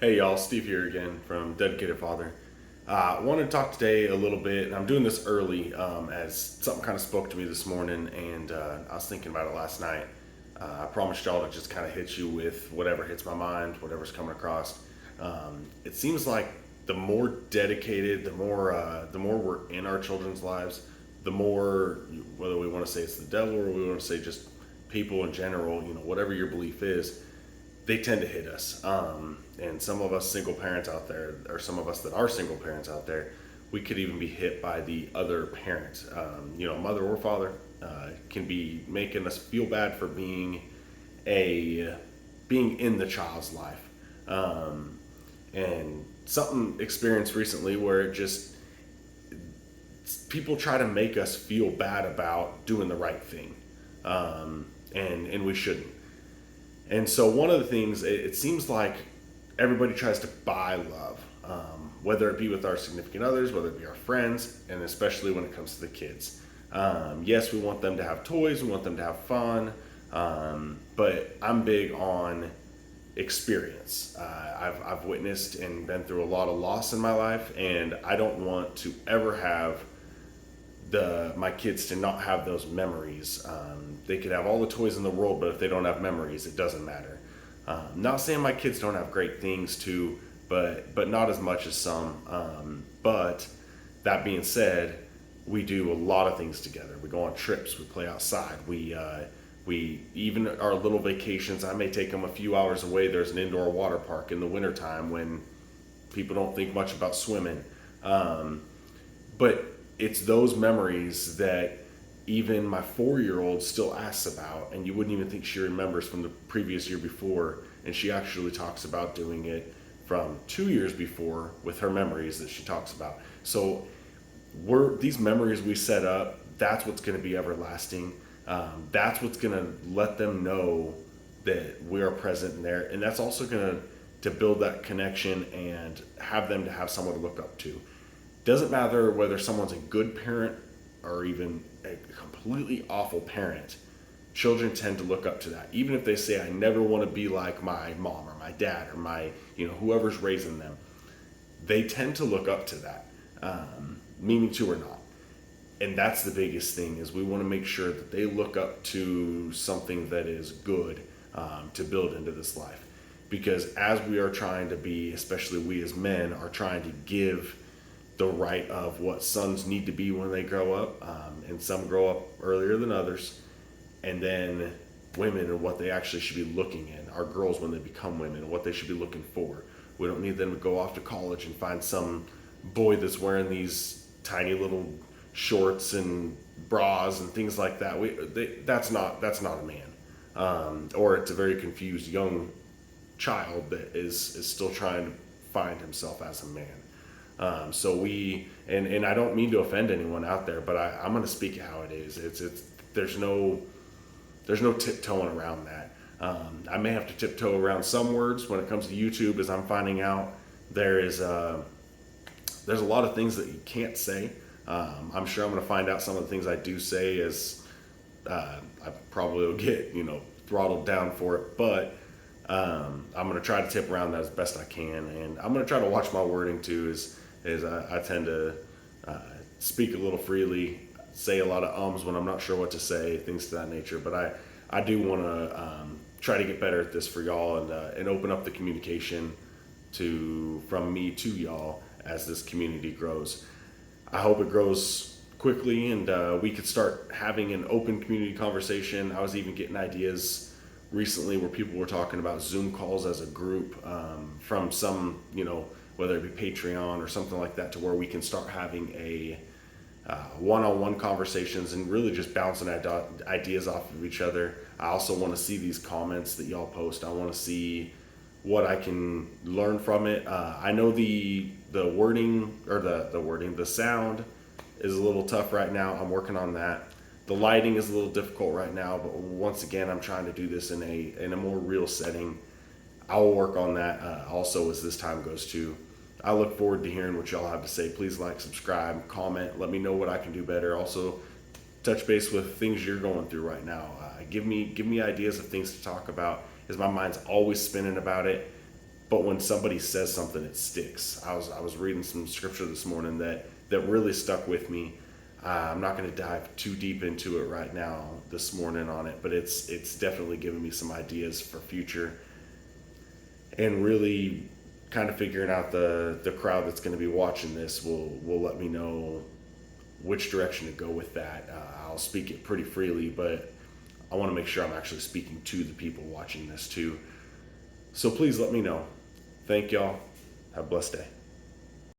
Hey y'all, Steve here again from Dedicated Father. I wanted to talk today a little bit, and I'm doing this early as something kind of spoke to me this morning, and I was thinking about it last night. I promised y'all to just kind of hit you with whatever hits my mind, whatever's coming across. It seems like the more dedicated, the more we're in our children's lives, the more, whether we want to say it's the devil or we want to say just people in general, whatever your belief is, they tend to hit us. And some of us single parents out there, or some of us that are single parents out there, we could even be hit by the other parent. Mother or father can be making us feel bad for a being in the child's life. And something experienced recently where it just people try to make us feel bad about doing the right thing, and we shouldn't. And so one of the things, it seems like everybody tries to buy love, whether it be with our significant others, whether it be our friends, and especially when it comes to the kids. Yes, we want them to have toys, we want them to have fun, but I'm big on experience. I've witnessed and been through a lot of loss in my life, and I don't want to ever have my kids to not have those memories. They could have all the toys in the world, but if they don't have memories, it doesn't matter. Not saying my kids don't have great things too, but not as much as some. But that being said, we do a lot of things together. We go on trips. We play outside. We even our little vacations. I may take them a few hours away. There's an indoor water park in the wintertime when people don't think much about swimming. But it's those memories that even my 4 year old still asks about, and you wouldn't even think she remembers from the previous year before. And she actually talks about doing it from 2 years before with her memories that she talks about. So these memories we set up, that's what's going to be everlasting. That's what's going to let them know that we are present in there, and that's also going to build that connection and have them to have someone to look up to. Doesn't matter whether someone's a good parent or even a completely awful parent. Children tend to look up to that. Even if they say, I never want to be like my mom or my dad or my, whoever's raising them, they tend to look up to that, meaning to or not. And that's the biggest thing, is we want to make sure that they look up to something that is good, to build into this life. Because as we are trying to be, especially we as men, are trying to give the right of what sons need to be when they grow up, and some grow up earlier than others, and then women are what they actually should be looking in, our girls when they become women, what they should be looking for. We don't need them to go off to college and find some boy that's wearing these tiny little shorts and bras and things like that. That's not a man, or it's a very confused young child that is still trying to find himself as a man. So and I don't mean to offend anyone out there, but I'm going to speak how it is. It's there's no tiptoeing around that. I may have to tiptoe around some words when it comes to YouTube, as I'm finding out there's a lot of things that you can't say. I'm sure I'm going to find out some of the things I do say as I probably will get throttled down for it, but I'm going to try to tip around that as best I can, and I'm going to try to watch my wording too. Is I tend to speak a little freely, say a lot of ums when I'm not sure what to say, things to that nature. But I do want to try to get better at this for y'all, and open up the communication from me to y'all as this community grows. I hope it grows quickly, and we could start having an open community conversation. I was even getting ideas recently where people were talking about Zoom calls as a group, from some, whether it be Patreon or something like that, to where we can start having a one-on-one conversations and really just bouncing ideas off of each other. I also want to see these comments that y'all post. I want to see what I can learn from it. I know the wording, or the sound is a little tough right now. I'm working on that. The lighting is a little difficult right now, but once again, I'm trying to do this in a more real setting. I will work on that also as this time goes too. I look forward to hearing what y'all have to say. Please like, subscribe, comment. Let me know what I can do better. Also, touch base with things you're going through right now. Give me ideas of things to talk about, as my mind's always spinning about it. but when somebody says something, it sticks. I was reading some scripture this morning that really stuck with me. I'm not going to dive too deep into it right now this morning on it, but it's definitely given me some ideas for future, and really kind of figuring out the crowd that's going to be watching this will let me know which direction to go with that. I'll speak it pretty freely, but I want to make sure I'm actually speaking to the people watching this too. So please let me know. Thank y'all. Have a blessed day.